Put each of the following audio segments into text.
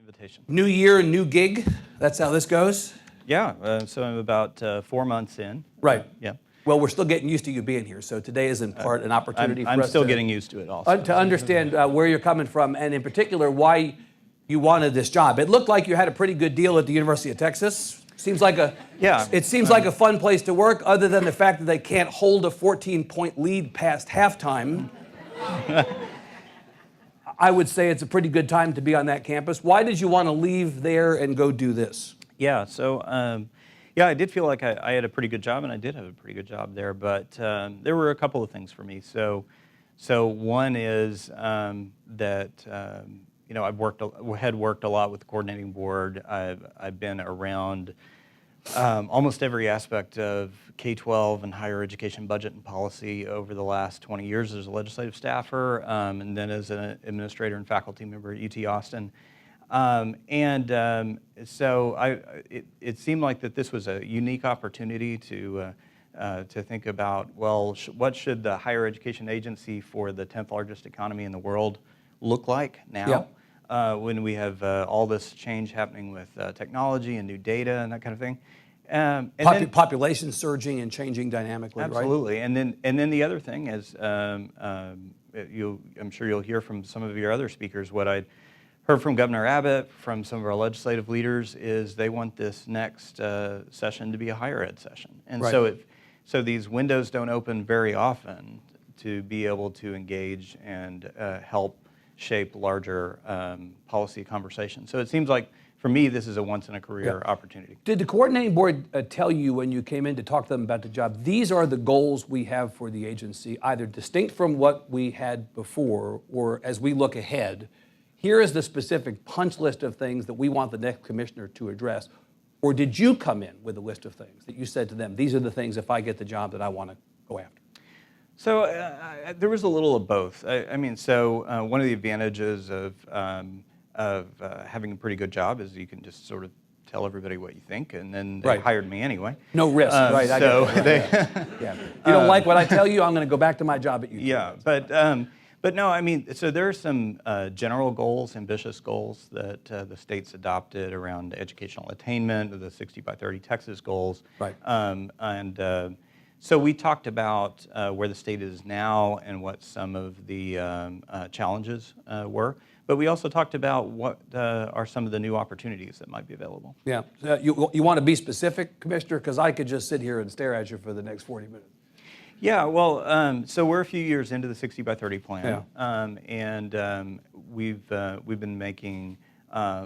invitation. New year, new gig. That's how this goes? Yeah, so I'm about 4 months in. Right. Yeah. Well, we're still getting used to you being here, so today is in part an opportunity for us I'm still getting used to it also. To understand where you're coming from, and in particular, why you wanted this job. It looked like you had a pretty good deal at the University of Texas. Seems like it seems like a fun place to work, other than the fact that they can't hold a 14-point lead past halftime. I would say it's a pretty good time to be on that campus. Why did you want to leave there and go do this? Yeah, so I did feel like I had a pretty good job, and I did have a pretty good job there, but there were a couple of things for me. So one is that I had worked a lot with the coordinating board. I've been around almost every aspect of K-12 and higher education budget and policy over the last 20 years as a legislative staffer, and then as an administrator and faculty member at UT Austin. So it seemed like that this was a unique opportunity to think about, well, what should the higher education agency for the 10th largest economy in the world look like now? Yep. When we have all this change happening with technology and new data and that kind of thing. Population surging and changing dynamically, absolutely. right? And then the other thing is, I'm sure you'll hear from some of your other speakers, what I heard from Governor Abbott, from some of our legislative leaders, is they want this next session to be a higher ed session. And right. So these windows don't open very often to be able to engage and help shape larger policy conversations. So it seems like, for me, this is a once-in-a-career opportunity. Did the coordinating board tell you when you came in to talk to them about the job, these are the goals we have for the agency, either distinct from what we had before, or as we look ahead, here is the specific punch list of things that we want the next commissioner to address? Or did you come in with a list of things that you said to them, these are the things, if I get the job, that I want to go after? So there was a little of both. One of the advantages of having a pretty good job is you can just sort of tell everybody what you think, and then they hired me anyway. No risk, right? I get that. Yeah. You don't like what I tell you, I'm going to go back to my job at UT. Yeah, but no, so there are some general goals, ambitious goals that the state's adopted around educational attainment, the 60 by 30 Texas goals. Right. So we talked about where the state is now and what some of the challenges were. But we also talked about what are some of the new opportunities that might be available. Yeah. You want to be specific, Commissioner? Because I could just sit here and stare at you for the next 40 minutes. Yeah, well, so we're a few years into the 60 by 30 plan, and we've been making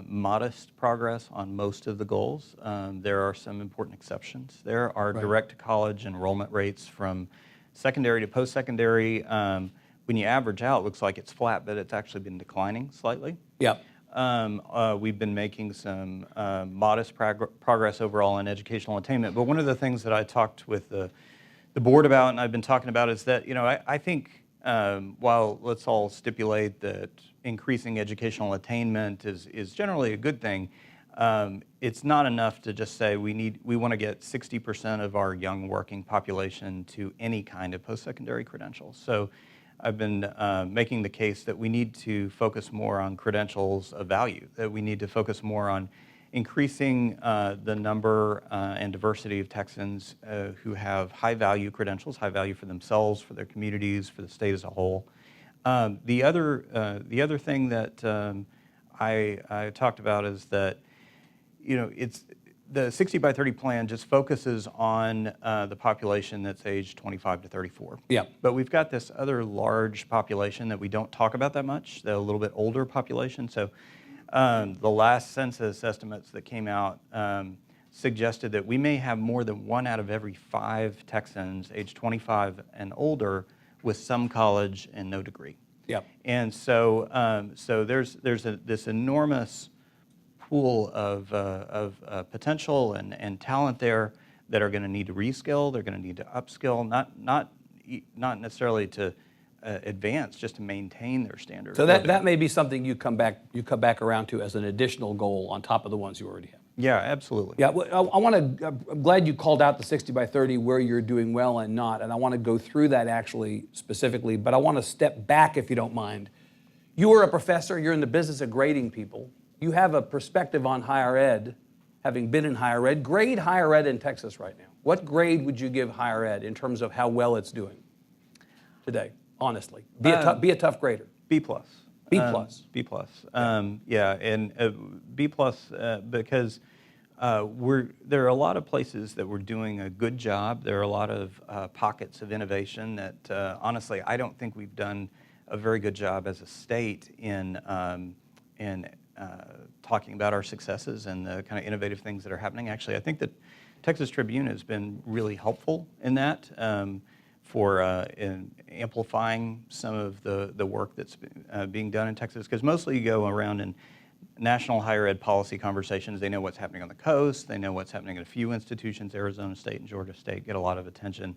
modest progress on most of the goals. There are some important exceptions. There are direct-to-college enrollment rates from secondary to post-secondary. When you average out, it looks like it's flat, but it's actually been declining slightly. Yeah. We've been making some modest progress overall in educational attainment. But one of the things that I talked with the board about, and I've been talking about, is that I think while let's all stipulate that increasing educational attainment is generally a good thing, it's not enough to just say we want to get 60% of our young working population to any kind of post-secondary credentials. So I've been making the case that we need to focus more on credentials of value, that we need to focus more on increasing the number and diversity of Texans who have high-value credentials, high value for themselves, for their communities, for the state as a whole. The other thing that I talked about is that it's the 60 by 30 plan just focuses on the population that's aged 25 to 34. Yeah. But we've got this other large population that we don't talk about that much, the little bit older population. So the last census estimates that came out suggested that we may have more than 1 out of every 5 Texans aged 25 and older with some college and no degree. Yeah. And so there's this enormous pool of potential and talent there that are going to need to reskill. They're going to need to upskill, not necessarily to advance, just to maintain their standard. So that may be something you come back around to as an additional goal on top of the ones you already have. Yeah, absolutely. Yeah, well, I'm glad you called out the 60 by 30 where you're doing well and not, and I want to go through that actually specifically, but I want to step back if you don't mind. You are a professor, you're in the business of grading people. you have a perspective on higher ed, having been in higher ed. Grade higher ed in Texas right now. What grade would you give higher ed in terms of how well it's doing today, honestly? Be a tough grader. B plus. B plus. B plus. Yeah, and B plus because there are a lot of places that we're doing a good job. There are a lot of pockets of innovation that honestly I don't think we've done a very good job as a state in talking about our successes and the kind of innovative things that are happening. Actually, I think that Texas Tribune has been really helpful in that for in amplifying some of the work that's being done in Texas, because mostly you go around in national higher ed policy conversations. They know what's happening on the coast. They know what's happening at a few institutions. Arizona State and Georgia State get a lot of attention.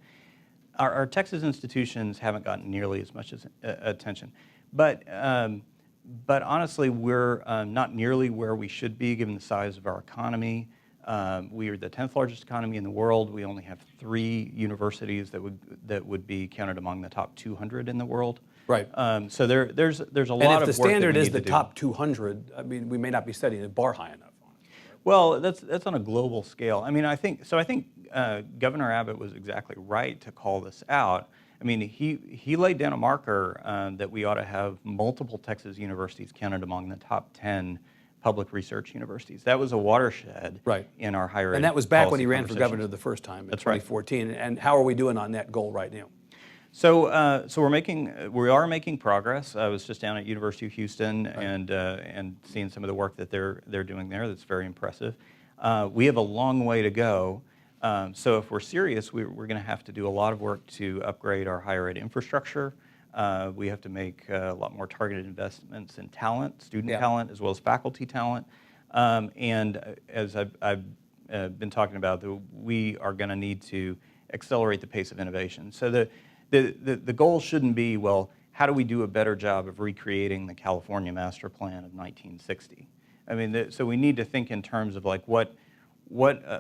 Our Texas institutions haven't gotten nearly as much attention. But honestly, we're not nearly where we should be given the size of our economy. We are the 10th largest economy in the world. We only have 3 universities that would be counted among the top 200 in the world. Right. So there's a lot of work that we need to do. And if the standard is the top 200, I mean, we may not be setting the bar high enough. Well, that's on a global scale. I mean, I think Governor Abbott was exactly right to call this out. I mean, he laid down a marker that we ought to have multiple Texas universities counted among the top 10 public research universities. That was a watershed in our higher ed. And that was back when he ran for governor the first time in 2014. Right. And how are we doing on that goal right now? So we are making progress. I was just down at University of Houston and seeing some of the work that they're doing there. That's very impressive. We have a long way to go. So if we're serious, we're going to have to do a lot of work to upgrade our higher ed infrastructure. We have to make a lot more targeted investments in talent, student talent, as well as faculty talent. And as I've been talking about, we are going to need to accelerate the pace of innovation. So the goal shouldn't be, well, how do we do a better job of recreating the California Master Plan of 1960? I mean, so we need to think in terms of like what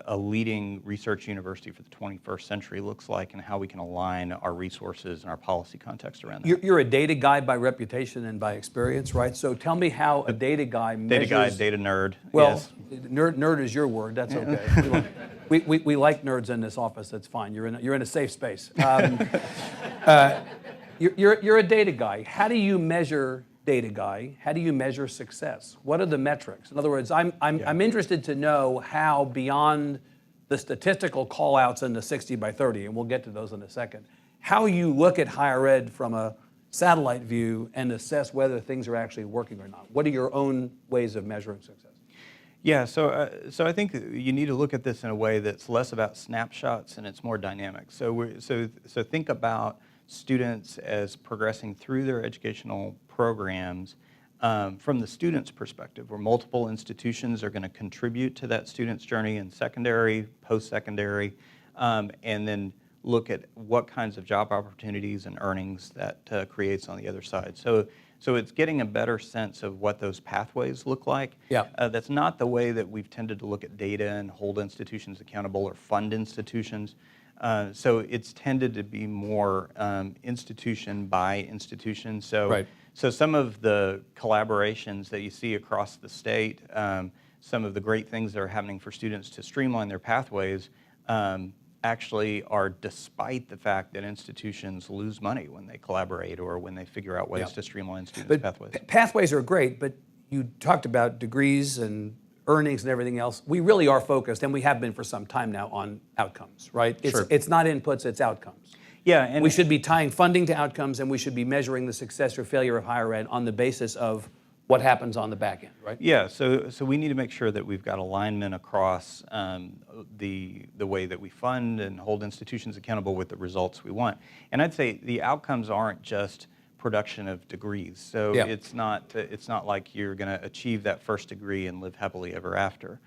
a leading research university for the 21st century looks like and how we can align our resources and our policy context around that. You're a data guy by reputation and by experience, right? So tell me how a data guy measures... Data guy, data nerd. Well, yes. nerd is your word. That's okay. we like nerds in this office. That's fine. You're in a safe space. You're a data guy. How do you measure data guy? How do you measure success? What are the metrics? In other words, I'm interested to know how, beyond the statistical call-outs in the 60 by 30, and we'll get to those in a second, how you look at higher ed from a satellite view and assess whether things are actually working or not. What are your own ways of measuring success? Yeah, so I think you need to look at this in a way that's less about snapshots and it's more dynamic. So think about students as progressing through their educational programs from the student's perspective, where multiple institutions are going to contribute to that student's journey in secondary, post-secondary, and then look at what kinds of job opportunities and earnings that creates on the other side. So it's getting a better sense of what those pathways look like. Yeah. That's not the way that we've tended to look at data and hold institutions accountable or fund institutions. So it's tended to be more institution by institution. So some of the collaborations that you see across the state, some of the great things that are happening for students to streamline their pathways actually are despite the fact that institutions lose money when they collaborate or when they figure out ways to streamline students' pathways. Pathways are great, but you talked about degrees and earnings and everything else. We really are focused, and we have been for some time now, on outcomes, right? It's not inputs, it's outcomes. Yeah, and we should be tying funding to outcomes, and we should be measuring the success or failure of higher ed on the basis of what happens on the back end, right? Yeah, so we need to make sure that we've got alignment across the way that we fund and hold institutions accountable with the results we want. And I'd say the outcomes aren't just production of degrees. So it's not like you're going to achieve that first degree and live happily ever after.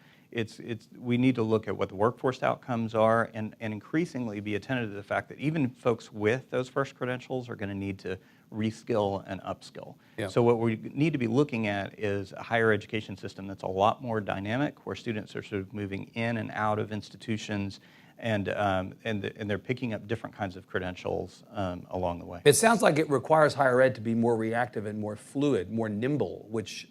We need to look at what the workforce outcomes are and increasingly be attentive to the fact that even folks with those first credentials are going to need to reskill and upskill. Yeah. So what we need to be looking at is a higher education system that's a lot more dynamic, where students are sort of moving in and out of institutions and they're picking up different kinds of credentials along the way. It sounds like it requires higher ed to be more reactive and more fluid, more nimble, which,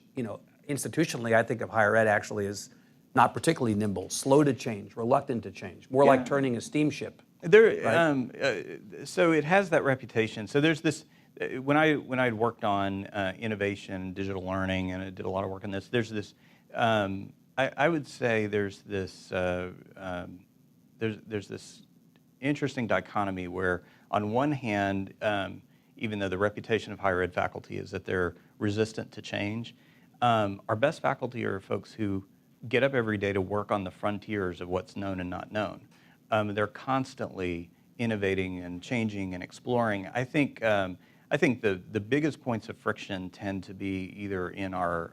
institutionally, I think of higher ed actually as not particularly nimble, slow to change, reluctant to change, more like turning a steamship. So it has that reputation. So there's this, when I'd worked on innovation, digital learning, and I did a lot of work on this, there's this, I would say there's this interesting dichotomy where on one hand, even though the reputation of higher ed faculty is that they're resistant to change, our best faculty are folks who get up every day to work on the frontiers of what's known and not known. They're constantly innovating and changing and exploring. I think the biggest points of friction tend to be either in our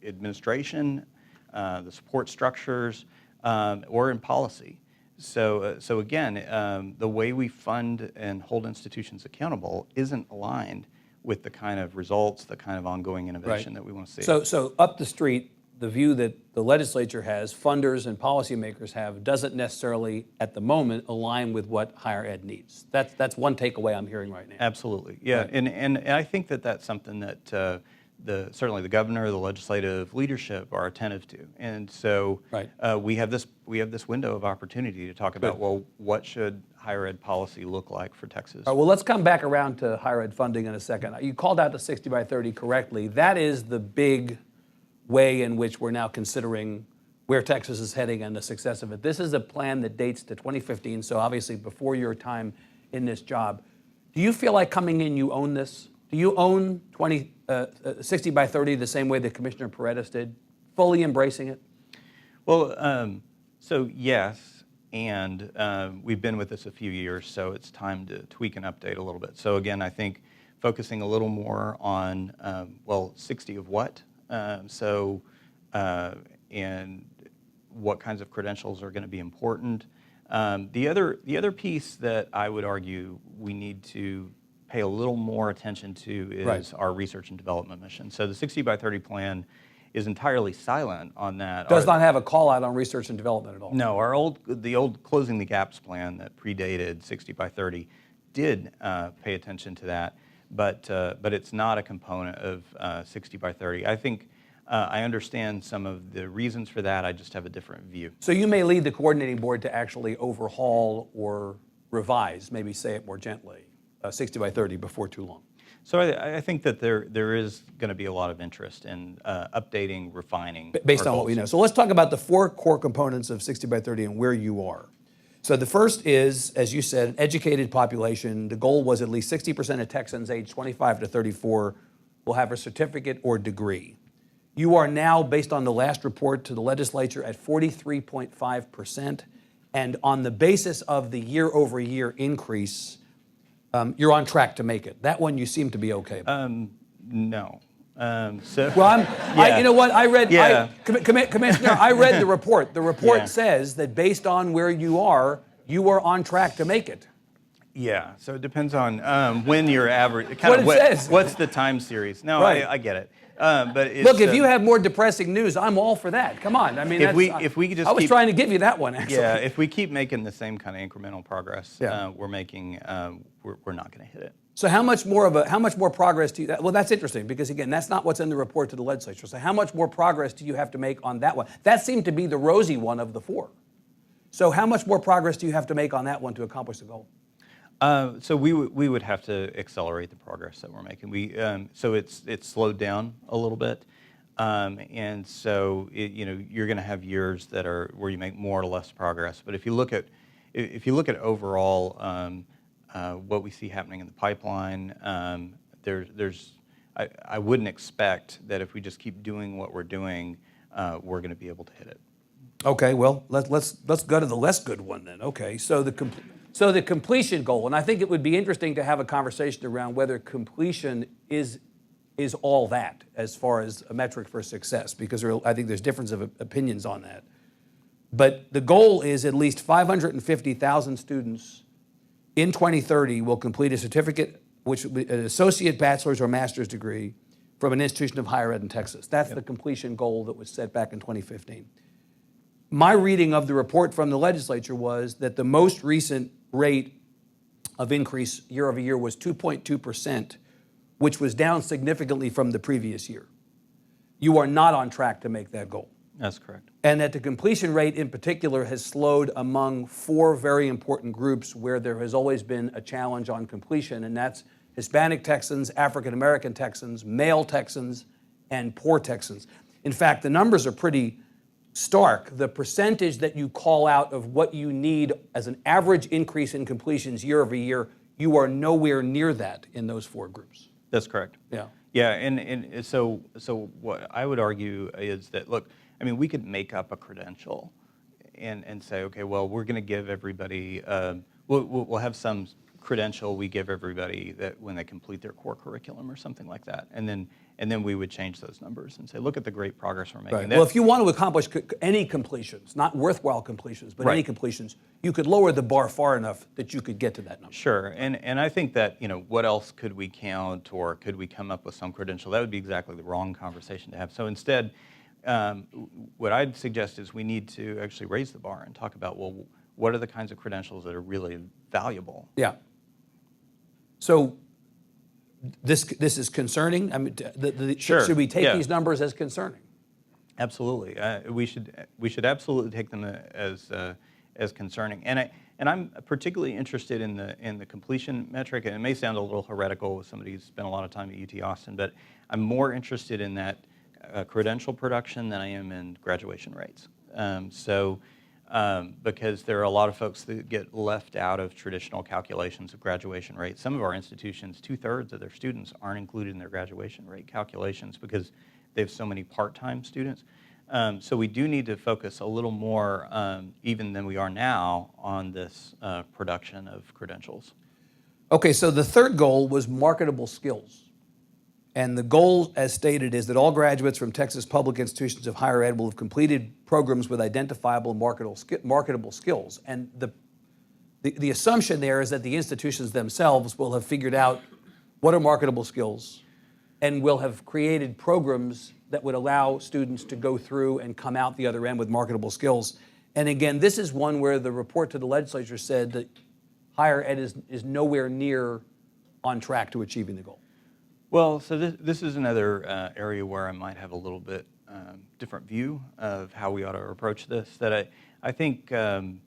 administration, the support structures, or in policy. So again, the way we fund and hold institutions accountable isn't aligned with the kind of results, the kind of ongoing innovation that we want to see. So up the street, the view that the legislature has, funders and policymakers have, doesn't necessarily, at the moment, align with what higher ed needs. That's one takeaway I'm hearing right now. Absolutely, yeah, right. And I think that that's something that certainly the governor, the legislative leadership are attentive to, and so we have this window of opportunity to talk about, well, what should higher ed policy look like for Texas? All right, well, let's come back around to higher ed funding in a second. You called out the 60 by 30 correctly. That is the big way in which we're now considering where Texas is heading and the success of it. This is a plan that dates to 2015, so obviously before your time in this job. Do you feel like coming in you own this? Do you own 60 by 30 the same way that Commissioner Paredes did, fully embracing it? Well, so yes, and we've been with this a few years, so it's time to tweak and update a little bit. So again, I think focusing a little more on, 60 of what? And what kinds of credentials are going to be important. The other piece that I would argue we need to pay a little more attention to is our research and development mission. So the 60 by 30 plan is entirely silent on that. Does not have a call out on research and development at all. No, the old Closing the Gaps plan that predated 60 by 30 did pay attention to that, but it's not a component of 60 by 30. I think I understand some of the reasons for that. I just have a different view. So you may lead the coordinating board to actually overhaul or revise, maybe say it more gently, 60 by 30 before too long. So I think that there is going to be a lot of interest in updating, refining. Based on what we know. So let's talk about the four core components of 60 by 30 and where you are. So the first is, as you said, an educated population. The goal was at least 60% of Texans aged 25 to 34 will have a certificate or degree. You are now, based on the last report to the legislature, at 43.5%. And on the basis of the year-over-year increase, you're on track to make it. That one you seem to be okay about. No. Well, you know what? I read, Commissioner, I read the report. The report says that based on where you are on track to make it. Yeah, so it depends on when you're average. Says. What's the time series? No, I get it. But it's, look, if you have more depressing news, I'm all for that. Come on, I mean, if we could just I was trying to give you that one, actually. Yeah, if we keep making the same kind of incremental progress we're making, we're not going to hit it. So how much more progress do you? Well, that's interesting because again, that's not what's in the report to the legislature. So how much more progress do you have to make on that one? That seemed to be the rosy one of the four. So how much more progress do you have to make on that one to accomplish the goal? So we would have to accelerate the progress that we're making. So it's slowed down a little bit, and so you're going to have years that are where you make more or less progress. But if you look at overall what we see happening in the pipeline, I wouldn't expect that if we just keep doing what we're doing, we're going to be able to hit it. Okay, well let's go to the less good one then. Okay, so the completion goal, and I think it would be interesting to have a conversation around whether completion is all that as far as a metric for success, because I think there's difference of opinions on that. But the goal is at least 550,000 students in 2030 will complete a certificate, which would be an associate, bachelor's, or master's degree from an institution of higher ed in Texas. That's the completion goal that was set back in 2015. My reading of the report from the legislature was that the most recent rate of increase year over year was 2.2%, which was down significantly from the previous year. you are not on track to make that goal. That's correct. And that the completion rate in particular has slowed among 4 very important groups where there has always been a challenge on completion, and that's Hispanic Texans, African American Texans, male Texans, and poor Texans. In fact, the numbers are pretty stark. The percentage that you call out of what you need as an average increase in completions year over year, you are nowhere near that in those 4 groups. That's correct. Yeah. Yeah, and so what I would argue is that, look, I mean, we could make up a credential and say, okay, well, we're going to give everybody, we'll have some credential we give everybody that when they complete their core curriculum or something like that, and then we would change those numbers and say, look at the great progress we're making. Right. Well, if you want to accomplish any completions, not worthwhile completions, but any completions, you could lower the bar far enough that you could get to that number. Sure, and I think that, what else could we count, or could we come up with some credential? That would be exactly the wrong conversation to have. So instead, what I'd suggest is we need to actually raise the bar and talk about, well, what are the kinds of credentials that are really valuable? Yeah. So this is concerning. I mean, Sure. Should we take these numbers as concerning? Absolutely. We should absolutely take them as concerning. And I'm particularly interested in the completion metric. And it may sound a little heretical with somebody who's spent a lot of time at UT Austin, but I'm more interested in that credential production than I am in graduation rates. Because there are a lot of folks that get left out of traditional calculations of graduation rates. Some of our institutions, 2/3 of their students aren't included in their graduation rate calculations because they have so many part-time students. So we do need to focus a little more, even than we are now, on this production of credentials. Okay, so the third goal was marketable skills. And the goal, as stated, is that all graduates from Texas public institutions of higher ed will have completed programs with identifiable marketable skills. And the assumption there is that the institutions themselves will have figured out what are marketable skills and will have created programs that would allow students to go through and come out the other end with marketable skills. And again, this is one where the report to the legislature said that higher ed is nowhere near on track to achieving the goal. Well, so this is another area where I might have a little bit different view of how we ought to approach this. That I think the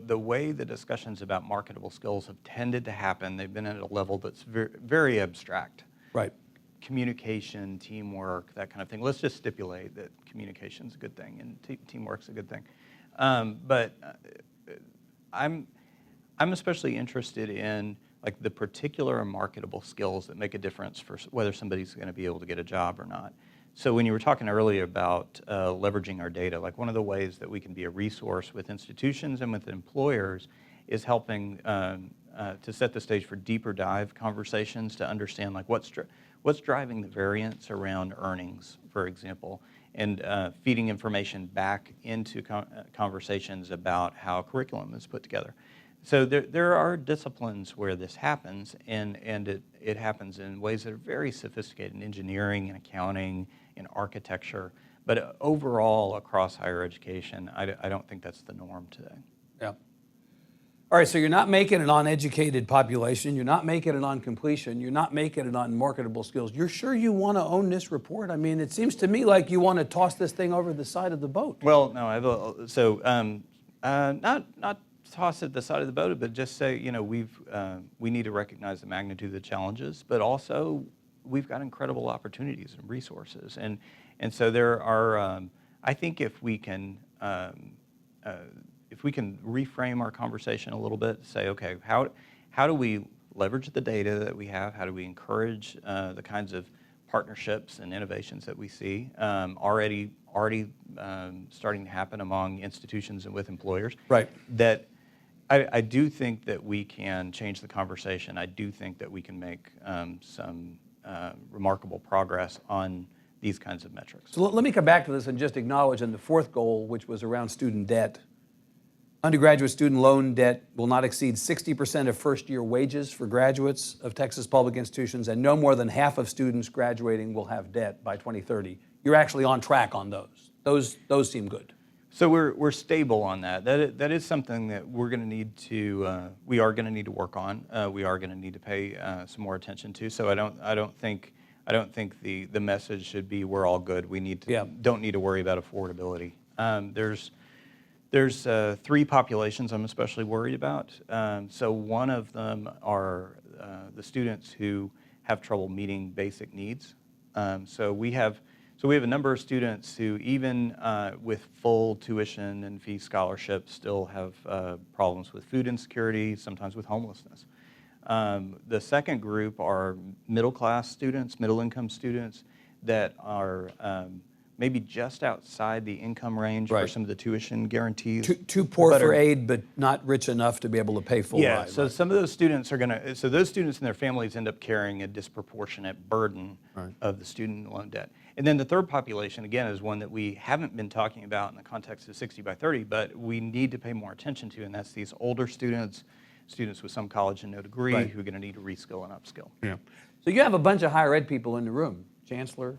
way the discussions about marketable skills have tended to happen, they've been at a level that's very, very abstract. Right. Communication, teamwork, that kind of thing. Let's just stipulate that communication's a good thing and teamwork's a good thing. But I'm especially interested in like the particular marketable skills that make a difference for whether somebody's going to be able to get a job or not. So when you were talking earlier about leveraging our data, like one of the ways that we can be a resource with institutions and with employers is helping to set the stage for deeper dive conversations to understand like what's driving the variance around earnings, for example, and feeding information back into conversations about how a curriculum is put together. So there are disciplines where this happens, and it happens in ways that are very sophisticated in engineering and accounting and architecture. But overall, across higher education, I don't think that's the norm today. Yeah. All right, so you're not making it on educated population, you're not making it on completion, you're not making it on marketable skills. You're sure you want to own this report? I mean, it seems to me like you want to toss this thing over the side of the boat. Well, no, not toss it the side of the boat, but just say, we need to recognize the magnitude of the challenges, but also we've got incredible opportunities and resources. And so there are, I think if we can reframe our conversation a little bit, say, okay, how do we leverage the data that we have? How do we encourage the kinds of partnerships and innovations that we see already starting to happen among institutions and with employers? Right. That I do think that we can change the conversation. I do think that we can make some remarkable progress on these kinds of metrics. So let me come back to this and just acknowledge in the fourth goal, which was around student debt, undergraduate student loan debt will not exceed 60% of first-year wages for graduates of Texas public institutions, and no more than half of students graduating will have debt by 2030. You're actually on track on those. Those seem good. So we're stable on that. That is something that we're going to need to we are going to need to work on. We are going to need to pay some more attention to. So I don't think I don't think the message should be we're all good. We need to Yeah. don't need to worry about affordability. There's three populations I'm especially worried about. So one of them are the students who have trouble meeting basic needs. So we have a number of students who, even with full tuition and fee scholarships, still have problems with food insecurity, sometimes with homelessness. The second group are middle-class students, middle-income students that are maybe just outside the income range for Right. some of the tuition guarantees. Too poor But for are- aid, but not rich enough to be able to pay full Yeah, ride. so Right. some of those students are so those students and their families end up carrying a disproportionate burden Right. of the student loan debt. And then the third population, again, is one that we haven't been talking about in the context of 60 by 30, but we need to pay more attention to, and that's these older students, students with some college and no degree, Right. who are going to need to reskill and upskill. Yeah. So you have a bunch of higher ed people in the room. Chancellor,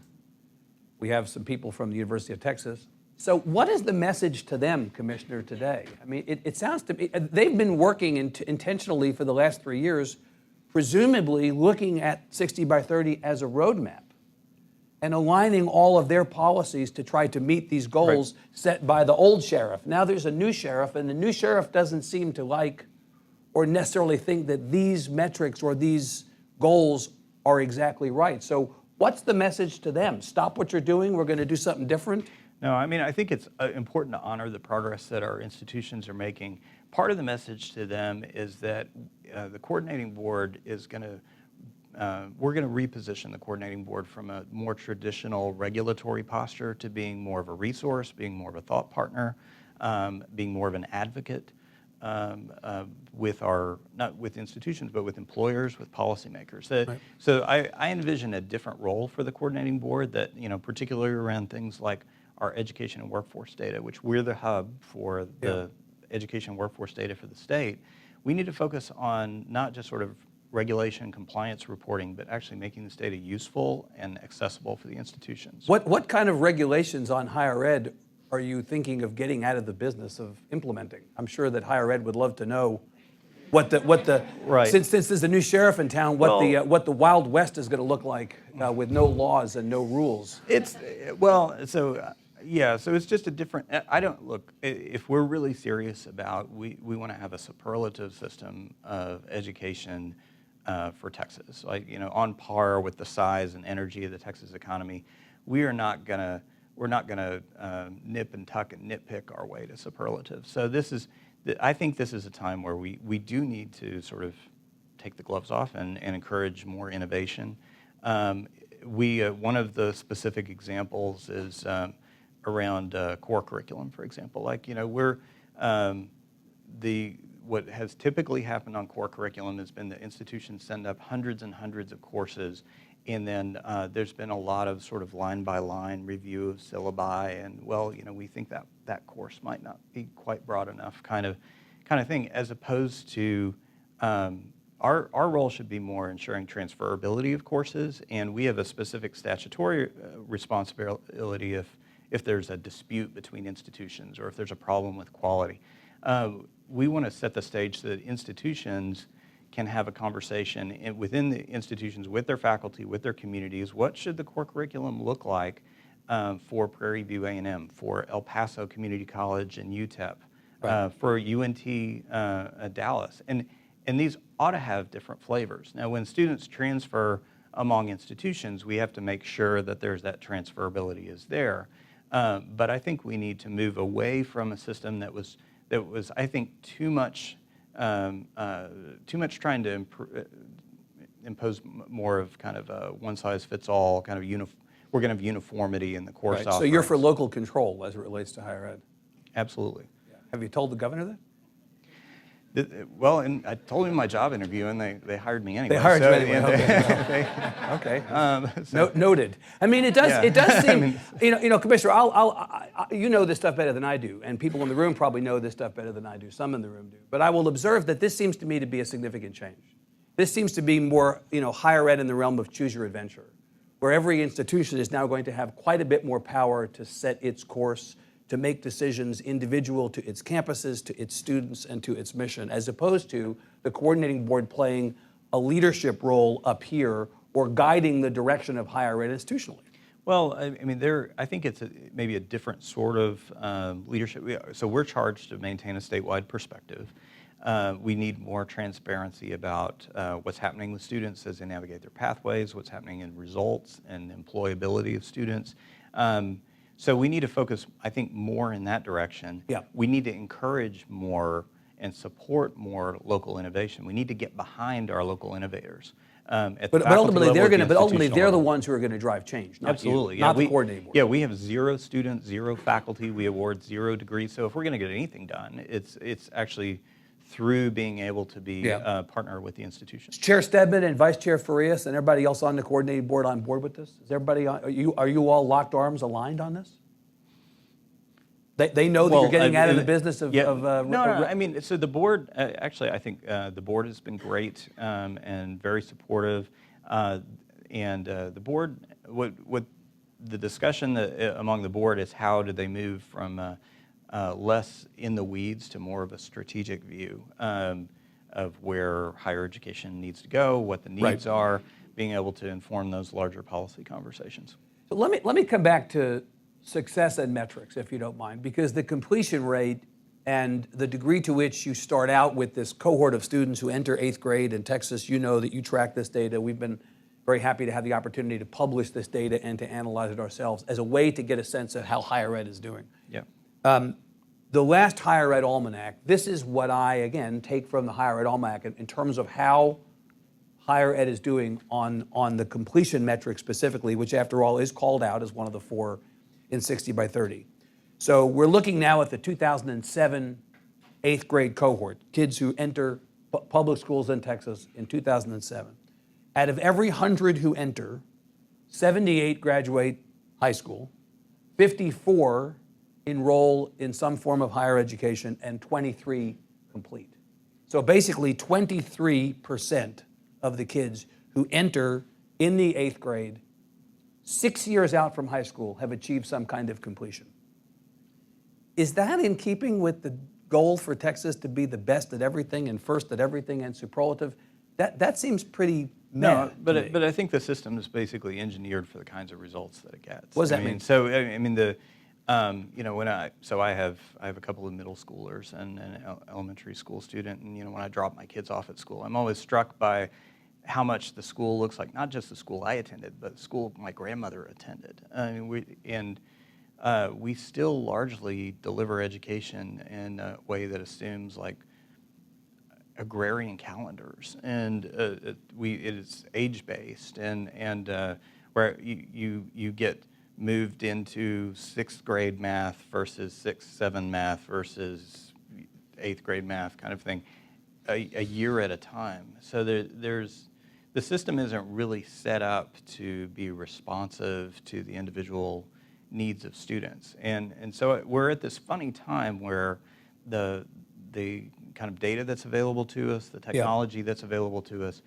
we have some people from the University of Texas. So what is the message to them, Commissioner, today? I mean, it sounds to me, they've been working intentionally for the last 3 years, presumably looking at 60 by 30 as a roadmap and aligning all of their policies to try to meet these goals set by the old sheriff. Now there's a new sheriff, and the new sheriff doesn't seem to like or necessarily think that these metrics or these goals are exactly right. So what's the message to them? Stop what you're doing, we're going to do something different? No, I mean, I think it's important to honor the progress that our institutions are making. Part of the message to them is that the coordinating board is going to, we're going to reposition the coordinating board from a more traditional regulatory posture to being more of a resource, being more of a thought partner, being more of an advocate with not with institutions, but with employers, with policymakers. Right. So I envision a different role for the coordinating board that, particularly around things like our education and workforce data, which we're the hub for the education and workforce data for the state. We need to focus on not just sort of regulation and compliance reporting, but actually making this data useful and accessible for the institutions. What kind of regulations on higher ed are you thinking of getting out of the business of implementing? I'm sure that higher ed would love to know what the Right. since there's a new sheriff in town, what the Wild West is going to look like with no laws and no rules. So it's just a different, if we're really serious about, we want to have a superlative system of education for Texas, on par with the size and energy of the Texas economy. We're not gonna nip and tuck and nitpick our way to superlative. So I think this is a time where we do need to sort of take the gloves off and encourage more innovation. One of the specific examples is around core curriculum, for example. What has typically happened on core curriculum has been the institutions send up hundreds and hundreds of courses, and then there's been a lot of sort of line-by-line review of syllabi, and we think that course might not be quite broad enough, kind of thing, as opposed to our role should be more ensuring transferability of courses, and we have a specific statutory responsibility if there's a dispute between institutions or if there's a problem with quality. We want to set the stage so that institutions can have a conversation within the institutions with their faculty, with their communities. What should the core curriculum look like for Prairie View A&M, for El Paso Community College and UTEP, for UNT Dallas? And these ought to have different flavors. Now, when students transfer among institutions, we have to make sure that that transferability is there. But I think we need to move away from a system that was I think, too much trying to impose more of kind of a one-size-fits-all kind of we're going to have uniformity in the course offerings. So you're for local control as it relates to higher ed? Absolutely. Yeah. Have you told the governor that? Well, and I told him in my job interview, and they hired me anyway. They hired you anyway. Okay. Okay. Noted. I mean, it does seem. Commissioner, you know this stuff better than I do, and people in the room probably know this stuff better than I do. Some in the room do, but I will observe that this seems to me to be a significant change. This seems to be more, higher ed in the realm of choose your adventure, where every institution is now going to have quite a bit more power to set its course, to make decisions individual to its campuses, to its students, and to its mission, as opposed to the coordinating board playing a leadership role up here or guiding the direction of higher ed institutionally? Well, I mean, I think it's maybe a different sort of leadership. So we're charged to maintain a statewide perspective. We need more transparency about what's happening with students as they navigate their pathways, what's happening in results and employability of students. So we need to focus, I think, more in that direction. Yeah. We need to encourage more and support more local innovation. We need to get behind our local innovators. But ultimately, they're the ones who are going to drive change, not Absolutely. you, not the coordinating board. Yeah, we have 0 students, 0 faculty. We award 0 degrees. So if we're going to get anything done, it's actually through being able to be partner with the institution. Is Chair Stedman and Vice Chair Farias and everybody else on the coordinating board on board with this? Is everybody are you all locked arms, aligned on this? They know that you're getting out of the business of no, I mean, so the board, actually, I think the board has been great and very supportive. And the board, what the discussion among the board is how do they move from less in the weeds to more of a strategic view of where higher education needs to go, what the needs are, being able to inform those larger policy conversations. So let me come back to success and metrics, if you don't mind, because the completion rate and the degree to which you start out with this cohort of students who enter 8th grade in Texas, you know that you track this data. We've been very happy to have the opportunity to publish this data and to analyze it ourselves as a way to get a sense of how higher ed is doing. Yeah. The last Higher Ed Almanac, this is what I, again, take from the Higher Ed Almanac in terms of how higher ed is doing on the completion metric specifically, which after all is called out as one of the 4 in 60 by 30. So we're looking now at the 2007 8th grade cohort, kids who enter public schools in Texas in 2007. Out of every 100 who enter, 78 graduate high school, 54 enroll in some form of higher education, and 23 complete. So basically 23% of the kids who enter in the 8th grade 6 years out from high school have achieved some kind of completion. Is that in keeping with the goal for Texas to be the best at everything and first at everything and superlative? That seems pretty No, but I think the system is basically engineered for the kinds of results that it gets. What does that mean? So I mean when I have a couple of middle schoolers and an elementary school student, and when I drop my kids off at school, I'm always struck by how much the school looks like, not just the school I attended, but the school my grandmother attended. I mean, we still largely deliver education in a way that assumes like agrarian calendars, and it is age-based, and where you get moved into 6th grade math versus 6, 7 math versus 8th grade math kind of thing, a year at a time. So the system isn't really set up to be responsive to the individual needs of students. And so we're at this funny time where the kind of data that's available to us, the technology that's available to us,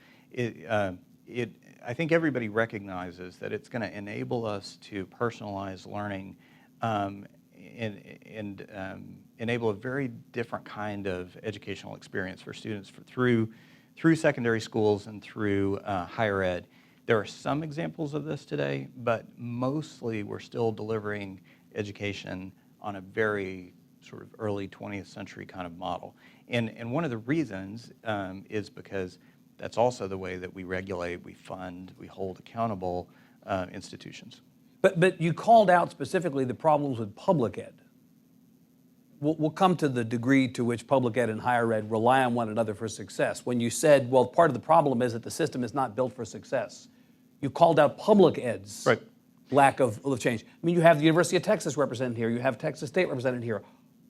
I think everybody recognizes that it's going to enable us to personalize learning and enable a very different kind of educational experience for students through secondary schools and through higher ed. There are some examples of this today, but mostly we're still delivering education on a very sort of early 20th century kind of model. And one of the reasons is because that's also the way that we regulate, we fund, we hold accountable institutions. But you called out specifically the problems with public ed. We'll come to the degree to which public ed and higher ed rely on one another for success. When you said, well, part of the problem is that the system is not built for success, you called out public ed's lack of change. I mean, you have the University of Texas represented here, you have Texas State represented here.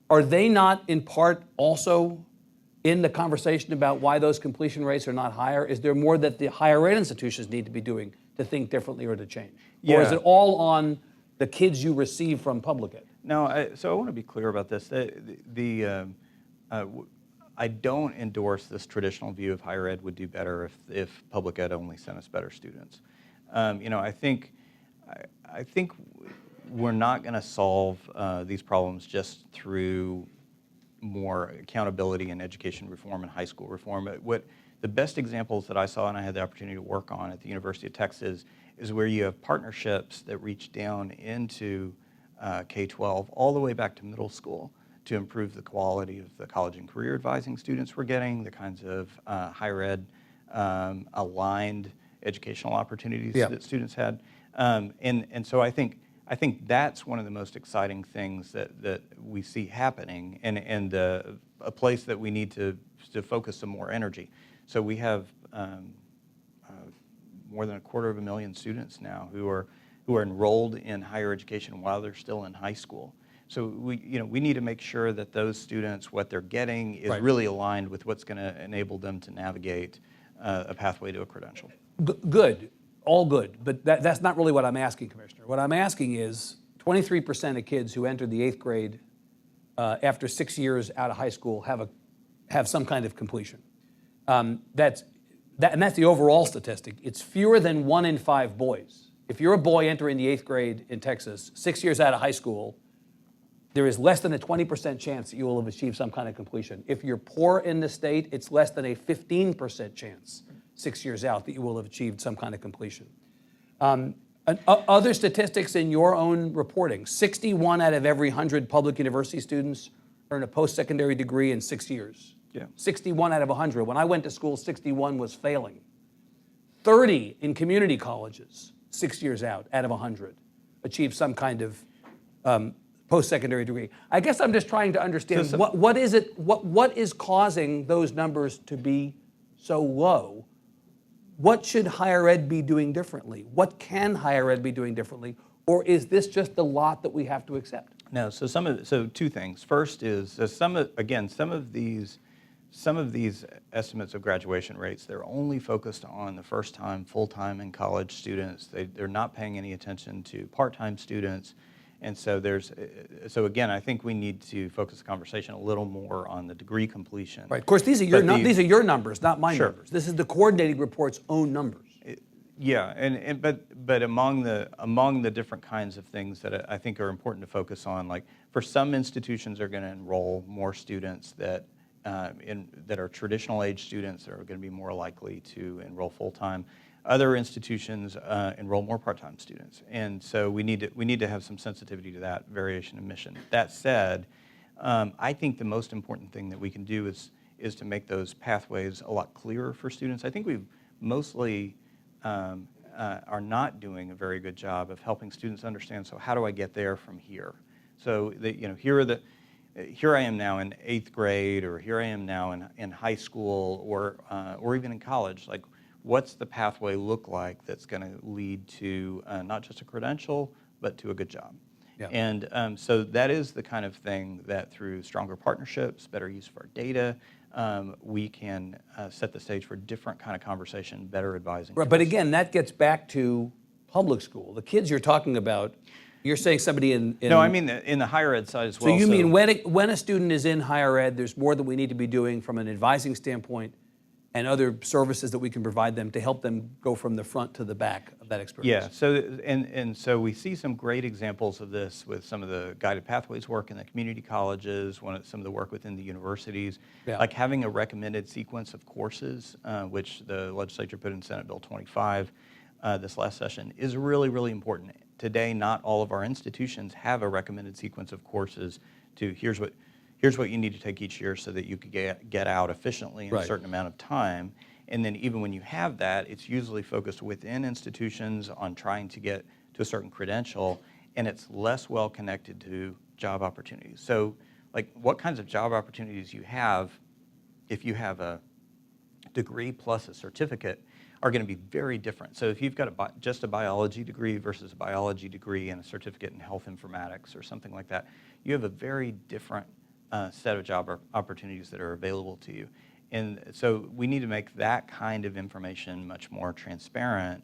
Are they not in part also in the conversation about why those completion rates are not higher? Is there more that the higher ed institutions need to be doing to think differently or to change? Yeah. Or is it all on the kids you receive from public ed? No, so I want to be clear about this. I don't endorse this traditional view of higher ed would do better if public ed only sent us better students. I think we're not going to solve these problems just through more accountability and education reform and high school reform. the best examples that I saw and I had the opportunity to work on at the University of Texas is where you have partnerships that reach down into K-12 all the way back to middle school to improve the quality of the college and career advising students we're getting, the kinds of higher ed aligned educational opportunities that students had. And so I think that's one of the most exciting things that we see happening, and a place that we need to focus some more energy. So we have more than 250,000 students now who are enrolled in higher education while they're still in high school. So we need to make sure that those students, what they're getting is really aligned with what's going to enable them to navigate a pathway to a credential. Good, all good, but that's not really what I'm asking, Commissioner. What I'm asking is 23% of kids who enter the 8th grade after 6 years out of high school have some kind of completion. And that's the overall statistic. It's fewer than 1 in 5 boys. If you're a boy entering the 8th grade in Texas, 6 years out of high school, there is less than a 20% chance that you will have achieved some kind of completion. If you're poor in the state, it's less than a 15% chance 6 years out that you will have achieved some kind of completion. Other statistics in your own reporting, 61 out of every 100 public university students earn a post-secondary degree in 6 years. Yeah. 61 out of 100. When I went to school, 61 was failing. 30 in community colleges, 6 years out of 100, achieved some kind of post-secondary degree. I guess I'm just trying to understand what is causing those numbers to be so low? What should higher ed be doing differently? What can higher ed be doing differently? Or is this just the lot that we have to accept? No, so two things. First is some of these estimates of graduation rates, they're only focused on the first-time, full-time and college students. They're not paying any attention to part-time students. And so again, I think we need to focus the conversation a little more on the degree completion. Right. Of course, these are your numbers, not my numbers. This is the coordinating report's own numbers. Yeah, but among the different kinds of things that I think are important to focus on, like for some institutions are going to enroll more students that are traditional age students that are going to be more likely to enroll full time. Other institutions enroll more part-time students, and so we need to have some sensitivity to that variation in mission. That said, I think the most important thing that we can do is to make those pathways a lot clearer for students. I think we've mostly are not doing a very good job of helping students understand. So how do I get there from here? So here I am now in 8th grade, or here I am now in high school, or even in college. Like, what's the pathway look like that's going to lead to not just a credential, but to a good job? Yeah. And so that is the kind of thing that through stronger partnerships, better use of our data, we can set the stage for a different kind of conversation, better advising. Right, but again, that gets back to public school. The kids you're talking about, you're saying somebody in No, I mean in the higher ed side as well. So you mean when a student is in higher ed, there's more that we need to be doing from an advising standpoint and other services that we can provide them to help them go from the front to the back of that experience. Yeah, so so we see some great examples of this with some of the guided pathways work in the community colleges, some of the work within the universities, like having a recommended sequence of courses, which the legislature put in Senate Bill 25 this last session, is really, really important. Today, not all of our institutions have a recommended sequence of courses to here's what you need to take each year so that you could get out efficiently in a certain amount of time. And then even when you have that, it's usually focused within institutions on trying to get to a certain credential, and it's less well connected to job opportunities. So like what kinds of job opportunities you have if you have a degree plus a certificate are going to be very different. So if you've got just a biology degree versus a biology degree and a certificate in health informatics or something like that, you have a very different set of job opportunities that are available to you. And so we need to make that kind of information much more transparent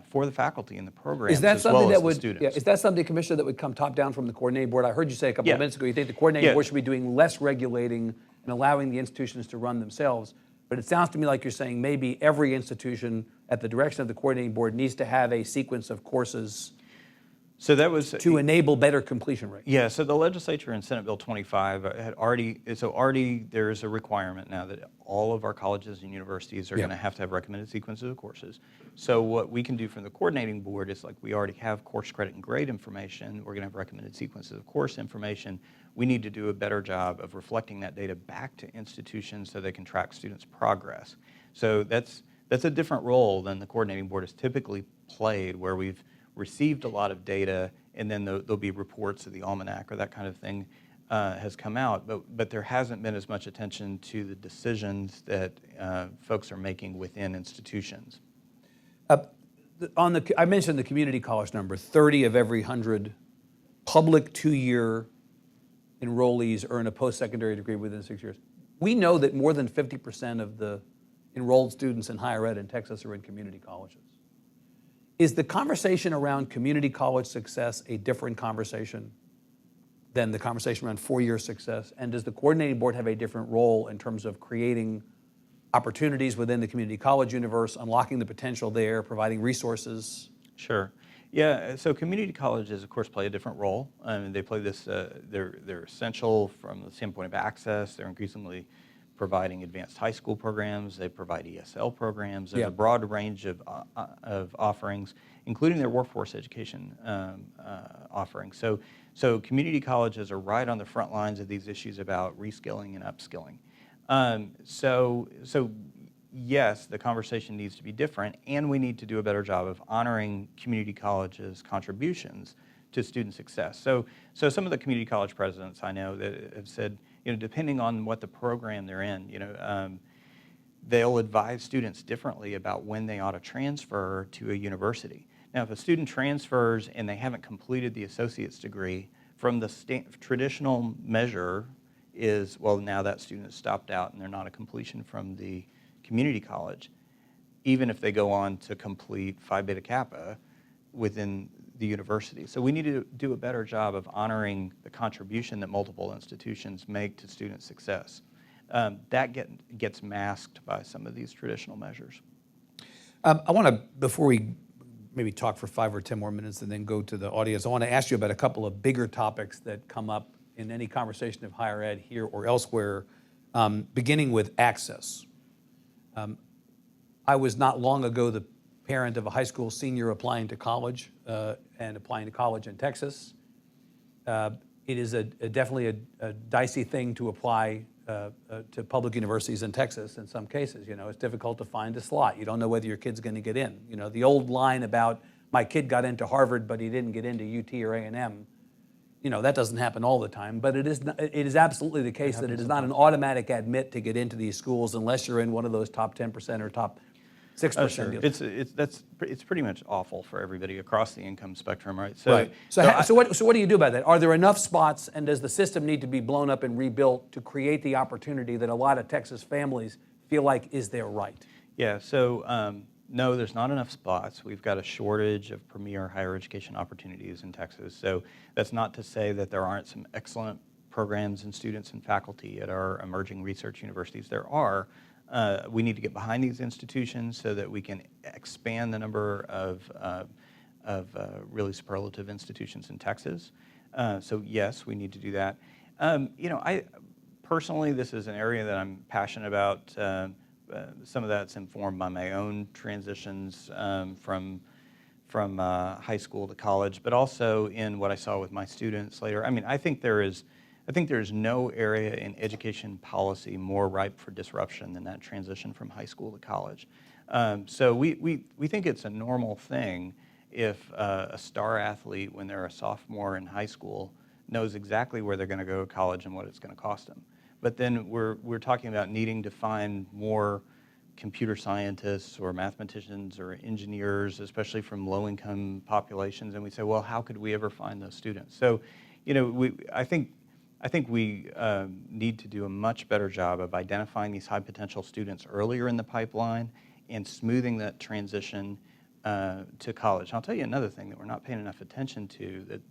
for the faculty in the programs as well as the students. Yeah, is that something, Commissioner, that would come top down from the coordinating board? I heard you say a couple of minutes ago you think the coordinating board should be doing less regulating and allowing the institutions to run themselves. But it sounds to me like you're saying maybe every institution at the direction of the coordinating board needs to have a sequence of courses So that was to enable better completion rates? Yeah, so the legislature in Senate Bill 25 had already there's a requirement now that all of our colleges and universities are Yeah. going to have recommended sequences of courses. So what we can do from the coordinating board is, like, we already have course credit and grade information. We're going to have recommended sequences of course information. We need to do a better job of reflecting that data back to institutions so they can track students' progress. So that's a different role than the coordinating board has typically played, where we've received a lot of data, and then there'll be reports of the almanac or that kind of thing has come out, but there hasn't been as much attention to the decisions that folks are making within institutions. I mentioned the community college number. 30 of every 100 public 2-year enrollees earn a post-secondary degree within 6 years. We know that more than 50% of the enrolled students in higher ed in Texas are in community colleges. Is the conversation around community college success a different conversation than the conversation around 4-year success? And does the coordinating board have a different role in terms of creating opportunities within the community college universe, unlocking the potential there, providing resources? Sure. Yeah, so community colleges, of course, play a different role. They play this, they're essential from the standpoint of access. They're increasingly providing advanced high school programs. They provide ESL programs. There's a broad range of offerings, including their workforce education offerings. So community colleges are right on the front lines of these issues about reskilling and upskilling. So yes, the conversation needs to be different, and we need to do a better job of honoring community colleges' contributions to student success. So some of the community college presidents I know that have said, depending on what the program they're in, they'll advise students differently about when they ought to transfer to a university. Now, if a student transfers and they haven't completed the associate's degree, from the traditional measure is, well, now that student has stopped out and they're not a completion from the community college, even if they go on to complete Phi Beta Kappa within the university. So we need to do a better job of honoring the contribution that multiple institutions make to student success. That gets masked by some of these traditional measures. I want to, before we maybe talk for 5 or 10 more minutes and then go to the audience, I want to ask you about a couple of bigger topics that come up in any conversation of higher ed here or elsewhere, beginning with access. I was not long ago the parent of a high school senior applying to college and applying to college in Texas. It is definitely a dicey thing to apply to public universities in Texas in some cases. It's difficult to find a slot. You don't know whether your kid's going to get in. The old line about my kid got into Harvard but he didn't get into UT or A&M, that doesn't happen all the time, but it is absolutely the case that it is not an automatic admit to get into these schools unless you're in one of those top 10% or top 6%. Sure. It's pretty much awful for everybody across the income spectrum, right? Right. So what do you do about that? Are there enough spots, and does the system need to be blown up and rebuilt to create the opportunity that a lot of Texas families feel like is their right? Yeah, so no, there's not enough spots. We've got a shortage of premier higher education opportunities in Texas. So that's not to say that there aren't some excellent programs and students and faculty at our emerging research universities. There are. We need to get behind these institutions so that we can expand the number of really superlative institutions in Texas. So yes, we need to do that. I personally, this is an area that I'm passionate about. Some of that's informed by my own transitions from high school to college, but also in what I saw with my students later. I think there is no area in education policy more ripe for disruption than that transition from high school to college. So we think it's a normal thing if a star athlete, when they're a sophomore in high school, knows exactly where they're going to go to college and what it's going to cost them. But then we're talking about needing to find more computer scientists or mathematicians or engineers, especially from low-income populations, and we say, well, how could we ever find those students? So, I think we need to do a much better job of identifying these high potential students earlier in the pipeline and smoothing that transition to college. And I'll tell you another thing that we're not paying enough attention to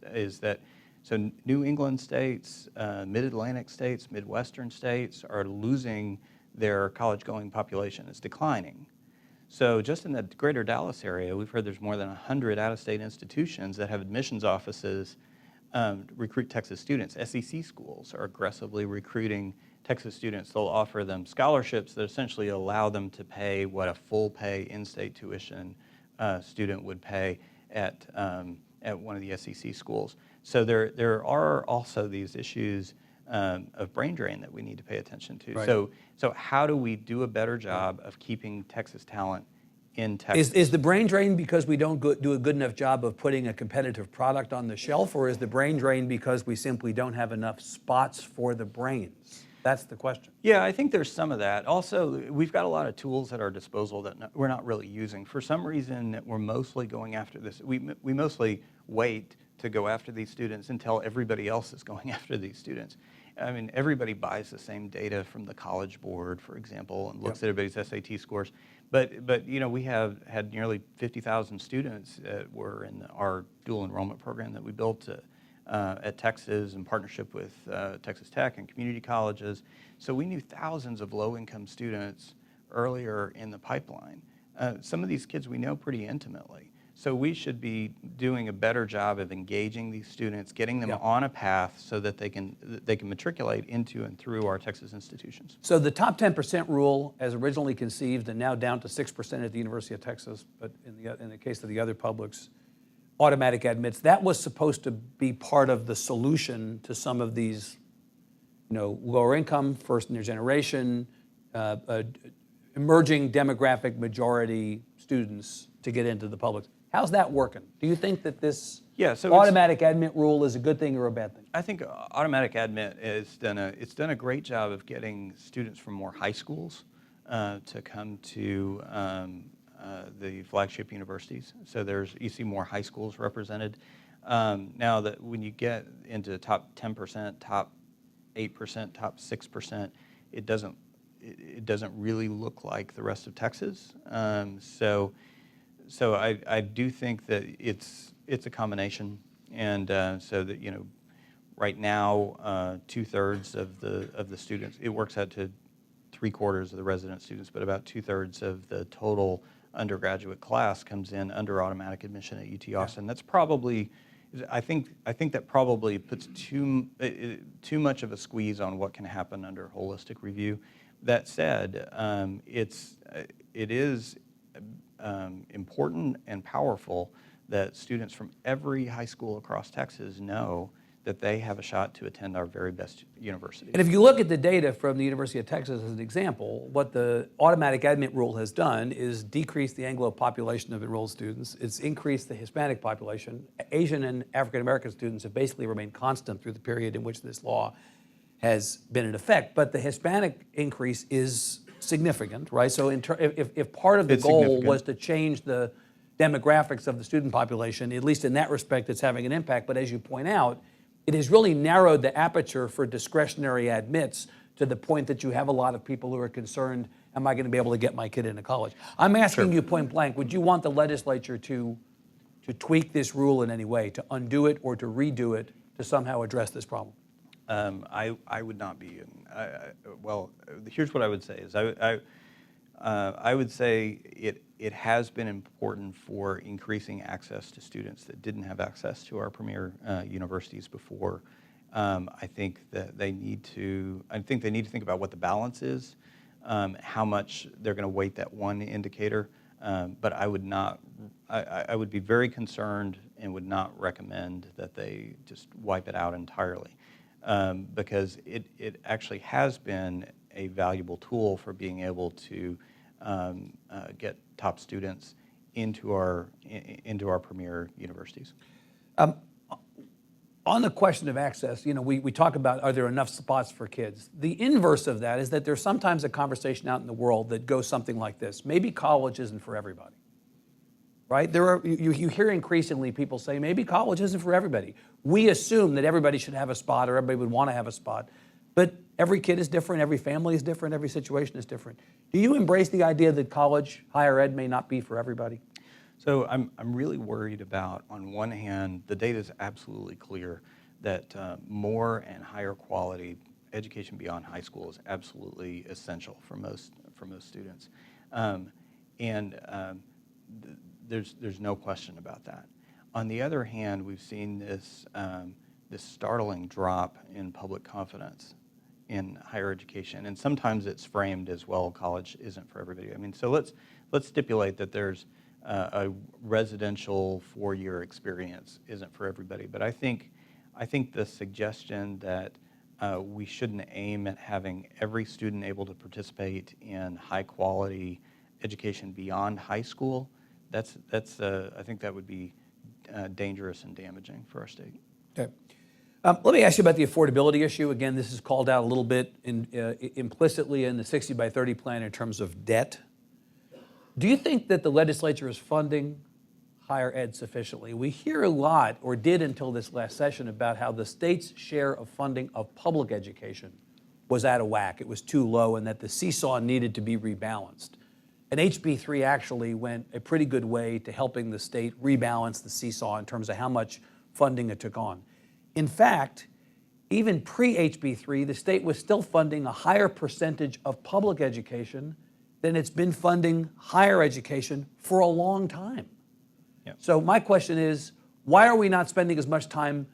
so New England states, Mid-Atlantic states, Midwestern states are losing their college-going population. It's declining. So just in the greater Dallas area, we've heard there's more than 100 out-of-state institutions that have admissions offices recruit Texas students. SEC schools are aggressively recruiting Texas students. They'll offer them scholarships that essentially allow them to pay what a full pay in-state tuition student would pay at one of the SEC schools. So there are also these issues of brain drain that we need to pay attention to. Right. So how do we do a better job of keeping Texas talent in Texas? Is the brain drain because we don't do a good enough job of putting a competitive product on the shelf, or is the brain drain because we simply don't have enough spots for the brains? That's the question. Yeah, I think there's some of that. Also, we've got a lot of tools at our disposal that we're not really using. For some reason, we're mostly going after this. We mostly wait to go after these students until everybody else is going after these students. I mean, everybody buys the same data from the College Board, for example, and looks at everybody's SAT scores. But you know, we have had nearly 50,000 students that were in our dual enrollment program that we built at Texas in partnership with Texas Tech and community colleges. So we knew thousands of low-income students earlier in the pipeline. Some of these kids we know pretty intimately. So we should be doing a better job of engaging these students, getting them on a path so that they can matriculate into and through our Texas institutions. So the top 10% rule, as originally conceived and now down to 6% at the University of Texas, but in the case of the other publics, automatic admits, that was supposed to be part of the solution to some of these, you know, lower income, first in their generation, emerging demographic majority students to get into the public. How's that working? Do you think that this automatic admit rule is a good thing or a bad thing? I think automatic admit has done a great job of getting students from more high schools to come to the flagship universities. So you see more high schools represented. Now that when you get into top 10%, top 8%, top 6%, it doesn't really look like the rest of Texas. So I do think that it's a combination, and so that, you know, right now 2/3 of the students, it works out to 3/4 of the resident students, but about 2/3 of the total undergraduate class comes in under automatic admission at UT Austin. That's probably, I think that probably puts too much of a squeeze on what can happen under holistic review. That said, it is important and powerful that students from every high school across Texas know that they have a shot to attend our very best universities. And if you look at the data from the University of Texas as an example, what the automatic admit rule has done is decrease the Anglo population of enrolled students. It's increased the Hispanic population. Asian and African American students have basically remained constant through the period in which this law has been in effect. But the Hispanic increase is significant, right? So if part of the goal was to change the demographics of the student population, at least in that respect, it's having an impact. But as you point out, it has really narrowed the aperture for discretionary admits to the point that you have a lot of people who are concerned, am I going to be able to get my kid into college? I'm asking you point blank, would you want the legislature to tweak this rule in any way, to undo it or to redo it to somehow address this problem? I would not be. Well, here's what I would say is I would say it has been important for increasing access to students that didn't have access to our premier universities before. I think that they need to think about what the balance is, how much they're going to weight that one indicator. But I would not. I would be very concerned and would not recommend that they just wipe it out entirely. Because it actually has been a valuable tool for being able to get top students into our premier universities. On the question of access, you know, we talk about, are there enough spots for kids? The inverse of that is that there's sometimes a conversation out in the world that goes something like this. Maybe college isn't for everybody. Right? You hear increasingly people say, maybe college isn't for everybody. We assume that everybody should have a spot or everybody would want to have a spot. But every kid is different, every family is different, every situation is different. Do you embrace the idea that college, higher ed may not be for everybody? So I'm really worried about, on one hand, the data is absolutely clear that more and higher quality education beyond high school is absolutely essential for most students. And there's no question about that. On the other hand, we've seen this startling drop in public confidence in higher education, and sometimes it's framed as, well, college isn't for everybody. I mean, so let's stipulate that there's a residential 4-year experience isn't for everybody. But I think the suggestion that we shouldn't aim at having every student able to participate in high quality education beyond high school, I think that would be dangerous and damaging for our state. Okay. Let me ask you about the affordability issue. Again, this is called out a little bit implicitly in the 60 by 30 plan in terms of debt. Do you think that the legislature is funding higher ed sufficiently? We hear a lot, or did until this last session, about how the state's share of funding of public education was out of whack. It was too low, and that the seesaw needed to be rebalanced. And HB3 actually went a pretty good way to helping the state rebalance the seesaw in terms of how much funding it took on. In fact, even pre-HB3, the state was still funding a higher percentage of public education than it's been funding higher education for a long time. Yep. So my question is, why are we not spending as much time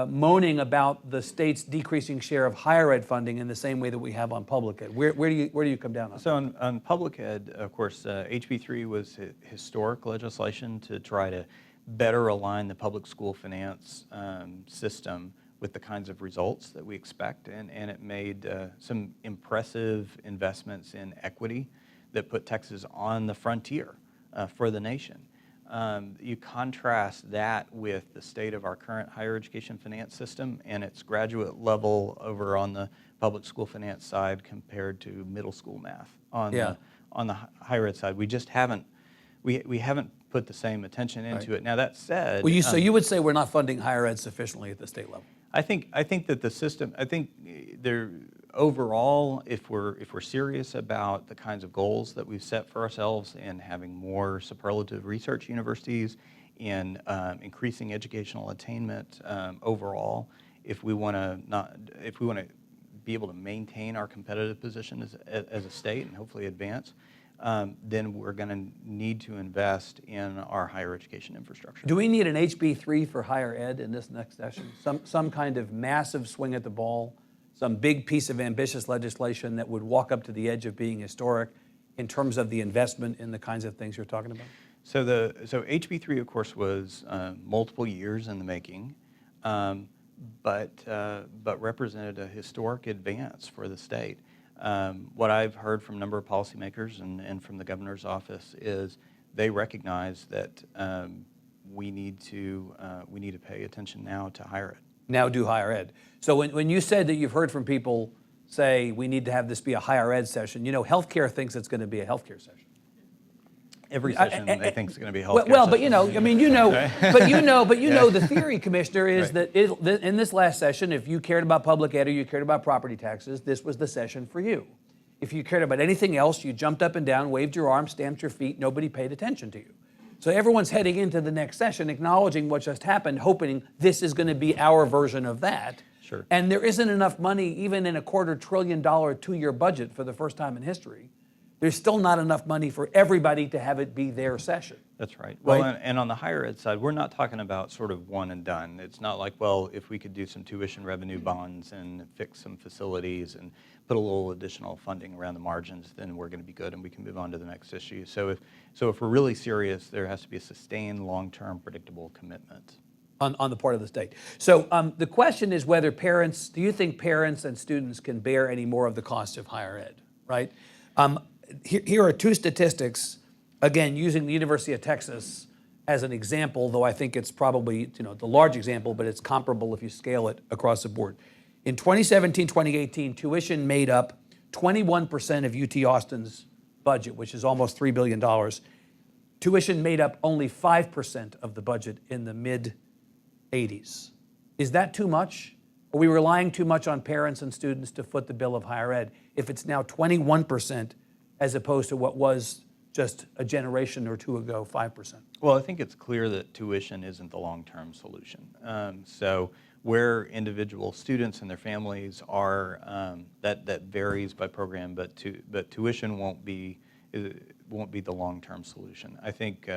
moaning about the state's decreasing share of higher ed funding in the same way that we have on public ed? Where do you come down on? So on public ed, of course, HB3 was historic legislation to try to better align the public school finance system with the kinds of results that we expect, and it made some impressive investments in equity that put Texas on the frontier for the nation. You contrast that with the state of our current higher education finance system and its graduate level over on the public school finance side compared to middle school math on the higher ed side. We just haven't put the same attention into it. Now that said, well, so you would say we're not funding higher ed sufficiently at the state level? I think that the system. I think overall, if we're serious about the kinds of goals that we've set for ourselves in having more superlative research universities, in increasing educational attainment overall, if we want to be able to maintain our competitive position as a state and hopefully advance, then we're going to need to invest in our higher education infrastructure. Do we need an HB3 for higher ed in this next session? Some kind of massive swing at the ball, some big piece of ambitious legislation that would walk up to the edge of being historic in terms of the investment in the kinds of things you're talking about? So HB3, of course, was multiple years in the making, but represented a historic advance for the state. What I've heard from a number of policymakers and from the governor's office is they recognize that we need to pay attention now to higher ed. Now do higher ed. So when you said that you've heard from people say we need to have this be a higher ed session, healthcare thinks it's going to be a healthcare session. Every session they think is going to be a healthcare well, session. but the theory, Commissioner, is that in this last session, if you cared about public ed or you cared about property taxes, this was the session for you. If you cared about anything else, you jumped up and down, waved your arms, stamped your feet, nobody paid attention to you. So everyone's heading into the next session, acknowledging what just happened, hoping this is going to be our version of that. Sure. And there isn't enough money, even in a $250 billion 2-year budget for the first time in history. There's still not enough money for everybody to have it be their session. That's right. Well, and on the higher ed side, we're not talking about sort of one and done. It's not like, well, if we could do some tuition revenue bonds and fix some facilities and put a little additional funding around the margins, then we're going to be good and we can move on to the next issue. So if we're really serious, there has to be a sustained, long-term, predictable commitment on the part of the state. So the question is whether do you think parents and students can bear any more of the cost of higher ed, right? Here are two statistics, again, using the University of Texas as an example, though I think it's probably the large example, but it's comparable if you scale it across the board. In 2017-2018, tuition made up 21% of UT Austin's budget, which is almost $3 billion. Tuition made up only 5% of the budget in the mid-'80s. Is that too much? Are we relying too much on parents and students to foot the bill of higher ed if it's now 21% as opposed to what was just a generation or two ago, 5%? Well, I think it's clear that tuition isn't the long-term solution. So where individual students and their families are, that varies by program, but tuition won't be won't be the long-term solution. I think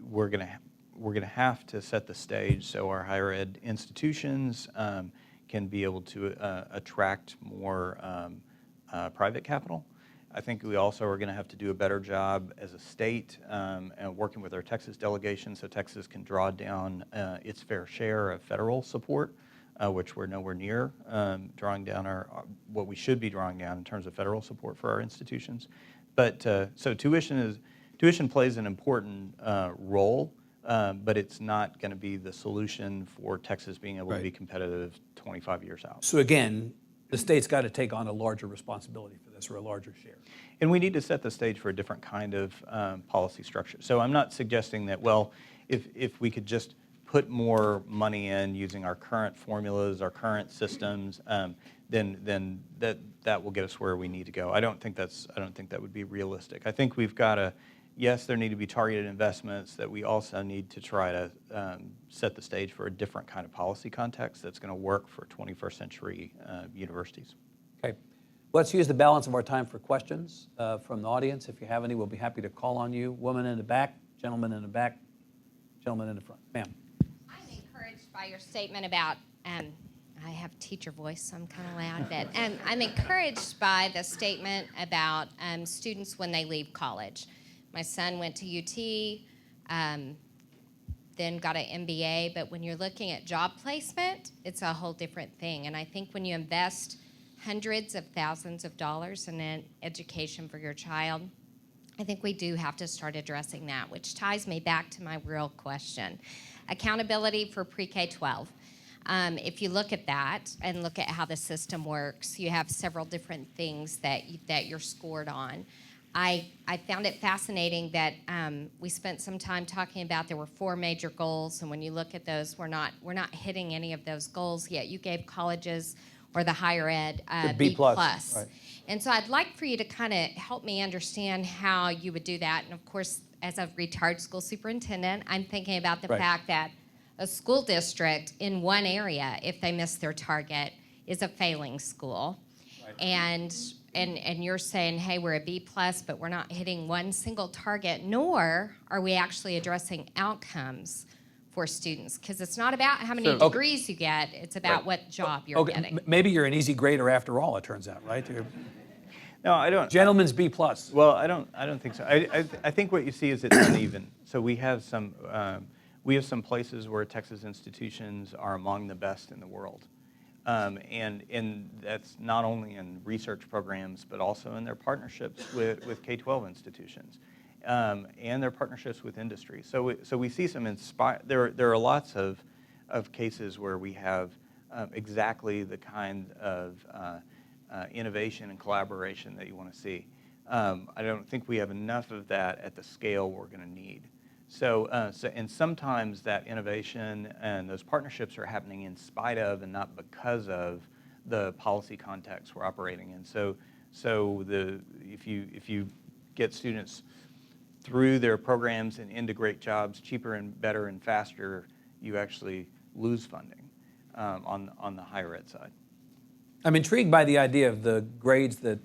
we're going to have to set the stage so our higher ed institutions can be able to attract more private capital. I think we also are going to have to do a better job as a state and working with our Texas delegation so Texas can draw down its fair share of federal support, which we're nowhere near drawing down what we should be drawing down in terms of federal support for our institutions. But so tuition plays an important role, but it's not going to be the solution for Texas being able to be competitive 25 years out. So again, the state's got to take on a larger responsibility for this, or a larger share. And we need to set the stage for a different kind of policy structure. So I'm not suggesting that, well, if we could just put more money in using our current formulas, our current systems, then that will get us where we need to go. I don't think that would be realistic. I think we've got to, yes, there need to be targeted investments, that we also need to try to set the stage for a different kind of policy context that's going to work for 21st century universities. Okay. Let's use the balance of our time for questions from the audience. If you have any, we'll be happy to call on you. Woman in the back, gentleman in the back, gentleman in the front. Ma'am. I'm encouraged by your statement about, I have teacher voice, so I'm kind of loud, but I'm encouraged by the statement about students when they leave college. My son went to UT, then got an MBA, but when you're looking at job placement, it's a whole different thing. And I think when you invest hundreds of thousands of dollars in an education for your child, I think we do have to start addressing that, which ties me back to my real question. Accountability for pre-K-12. If you look at that and look at how the system works, you have several different things that you're scored on. I found it fascinating that we spent some time talking about there were 4 major goals, and when you look at those, we're not hitting any of those goals yet. You gave colleges or the higher ed B+. Right. And so I'd like for you to kind of help me understand how you would do that. And of course, as a retired school superintendent, I'm thinking about the fact that a school district in one area, if they miss their target, is a failing school. Right. And you're saying, hey, we're a B+, but we're not hitting one single target, nor are we actually addressing outcomes for students, because it's not about how many degrees you get, it's about what job you're getting. Maybe you're an easy grader after all, it turns out, right? No, I don't. Gentleman's B+. Well, I don't think so. I think what you see is it's uneven. So we have some places where Texas institutions are among the best in the world. And that's not only in research programs, but also in their partnerships with K-12 institutions. And their partnerships with industry. So we see some there are lots of cases where we have exactly the kind of innovation and collaboration that you want to see. I don't think we have enough of that at the scale we're going to need. So and sometimes that innovation and those partnerships are happening in spite of and not because of the policy context we're operating in. So if you get students through their programs and into great jobs cheaper and better and faster, you actually lose funding on the higher ed side. I'm intrigued by the idea of the grades that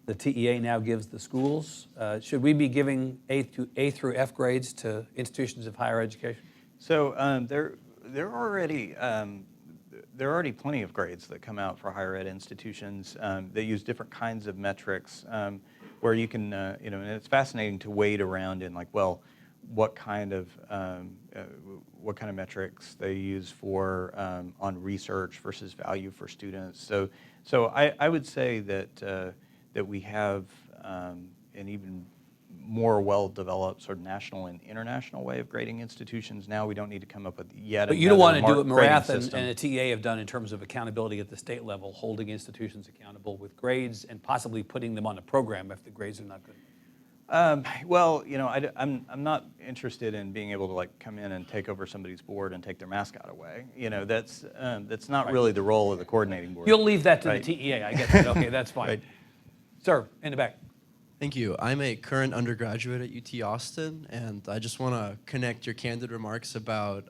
the TEA now gives the schools. Should we be giving A through F grades to institutions of higher education? So there are already plenty of grades that come out for higher ed institutions. They use different kinds of metrics where you can, and it's fascinating to wade around in like, well, what kind of metrics they use for on research versus value for students. So I would say that we have an even more well-developed sort of national and international way of grading institutions now. We don't need to come up with yet But you don't want to do what Marath and the TEA have done in terms of accountability at the state level, holding institutions accountable with grades and possibly putting them on a program if the grades are not good. Well, I'm not interested in being able to like come in and take over somebody's board and take their mascot away. That's not really the role of the coordinating board. You'll leave that to the TEA, I get that. Okay, that's fine. Right. Sir, in the back. Thank you. I'm a current undergraduate at UT Austin, and I just want to connect your candid remarks about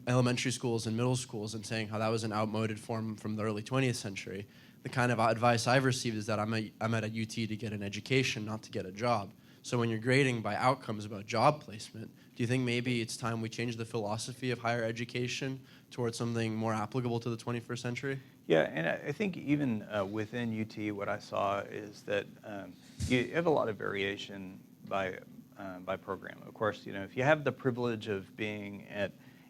elementary schools and middle schools and saying how that was an outmoded form from the early 20th century. the kind of advice I've received is that I'm at a UT to get an education, not to get a job. So when you're grading by outcomes about job placement, do you think maybe it's time we change the philosophy of higher education towards something more applicable to the 21st century? Yeah, and I think even within UT, what I saw is that you have a lot of variation by program. Of course, if you have the privilege of being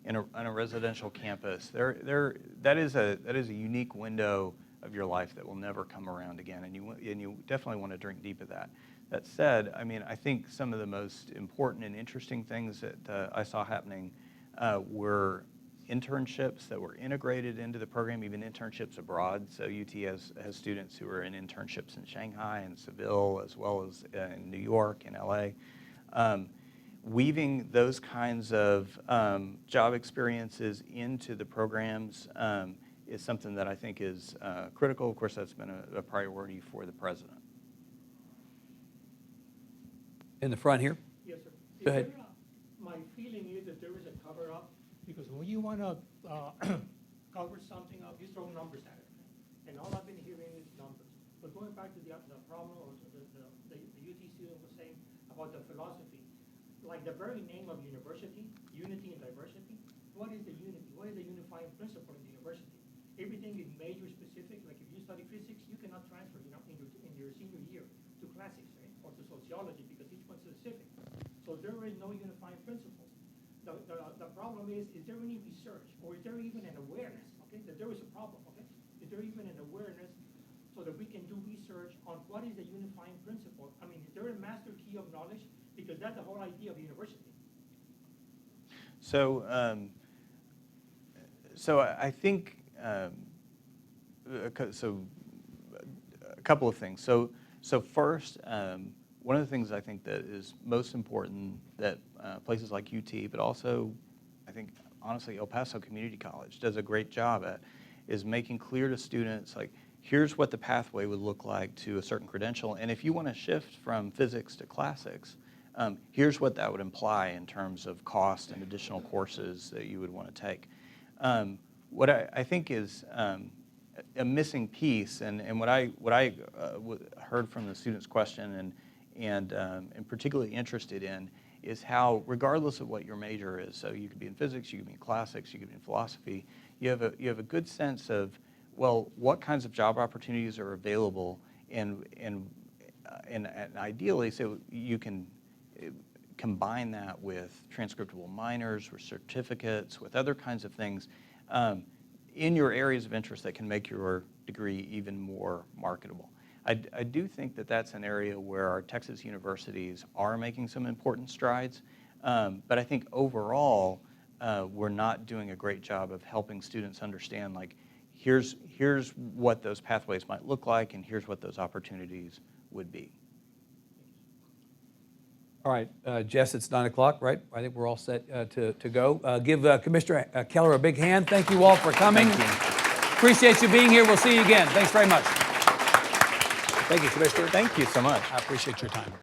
on a residential campus, that is a unique window of your life that will never come around again, and you definitely want to drink deep of that. That said, I mean, I think some of the most important and interesting things that I saw happening were internships that were integrated into the program, even internships abroad. So UT has students who are in internships in Shanghai and Seville, as well as in New York and LA. Weaving those kinds of job experiences into the programs is something that I think is critical. Of course, that's been a priority for the president. In the front here? Yes, sir. Go ahead. My feeling is that there is a cover-up, because when you want to cover something up, you throw numbers at it. And all I've been hearing is numbers. But going back to the problem, or the UT student was saying about the philosophy, like the very name of university, unity and diversity, what is the unity? What is the unifying principle in the university? Everything is major specific. Like if you study physics, you cannot transfer, in your senior year to classics, right? Or to sociology, because each one's specific. So there is no unifying principle. The problem is there any research, or is there even an awareness, okay, that there is a problem, okay? Is there even an awareness so that we can do research on what is the unifying principle? I mean, is there a master key of knowledge? Because that's the whole idea of university. So, I think a couple of things. So first, one of the things I think that is most important that places like UT, but also I think honestly El Paso Community College does a great job at, is making clear to students, like, here's what the pathway would look like to a certain credential, and if you want to shift from physics to classics, here's what that would imply in terms of cost and additional courses that you would want to take. What I think is a missing piece, and what I heard from the students' question and particularly interested in, is how, regardless of what your major is, so you could be in physics, you could be in classics, you could be in philosophy, you have a good sense of, well, what kinds of job opportunities are available, and ideally, so you can combine that with transcriptable minors, with certificates, with other kinds of things in your areas of interest that can make your degree even more marketable. I do think that that's an area where our Texas universities are making some important strides, but I think overall we're not doing a great job of helping students understand, like, here's what those pathways might look like, and here's what those opportunities would be. All right, Jess, it's 9 o'clock, right? I think we're all set to go. Give Commissioner Keller a big hand. Thank you all for coming. Appreciate you being here. We'll see you again. Thanks very much. Thank you, Commissioner. Thank you so much. I appreciate your time.